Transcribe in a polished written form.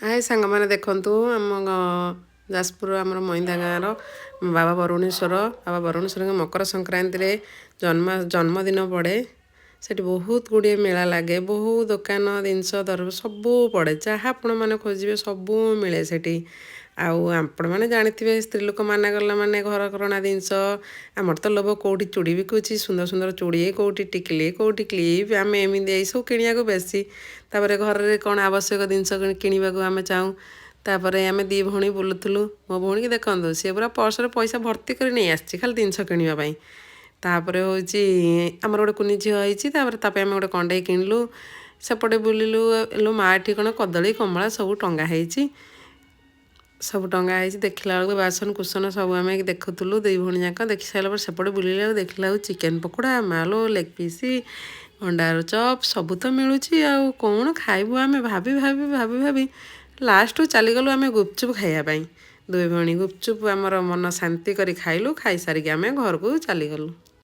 हाय सांगमाने देखंतु आम जाजपुर आमर मईदा गाँव बाबा बरुणेश्वर बाबा बरुणेश्वर मकर संक्रांति रे जन्मदिन पड़े सेठी बहुत गुड़िए मेला लगे बहुत दुकान जिनस दर सबू पड़े जहाँ आपण मैंने खोजे सबू मिले सेठी आपण मैंने जानते स्त्री लोक मैंने गला माने घर करଣା जिनस आमर तो लोभ कौटी चूड़ी बिकुची सुंदर सुंदर चूड़ी कौटी टिकली कौटी क्लिप आम एमती सब किणा बेसी तापर घर में कौन आवश्यक जिनस किणवाक आम चाहूँ तापर आम दी भौणी बुलूलु मो भौणी की देखो सी पूरा पर्स पैसा भर्ती कर नहीं आसी खाली जिनस किणवाई तापर हूँ आमर गोटे कुनी झील होती आम गोटे कंडे किणलु सेपटे बुलिलु लो माटी कौन कदली कमला सब टंगा सब टंगा देखला बेलू बासन कुसन सब आम देखुलु दुई भौणी जाक देखी सारा सेपटे बुलिले देखला चिकेन पकोड़ा मालो लेग पीस अंडार चप सब तो मिलूँ आउ कौन खाइबू आम भाभी भाभी भाभी भाभी लास्ट चलीगलु आम गुपचुप खाइबापी दुई भौणी गुपचुप आमर मन शांति कर खाइलु खाई सारिक आम घर को चलीगलु।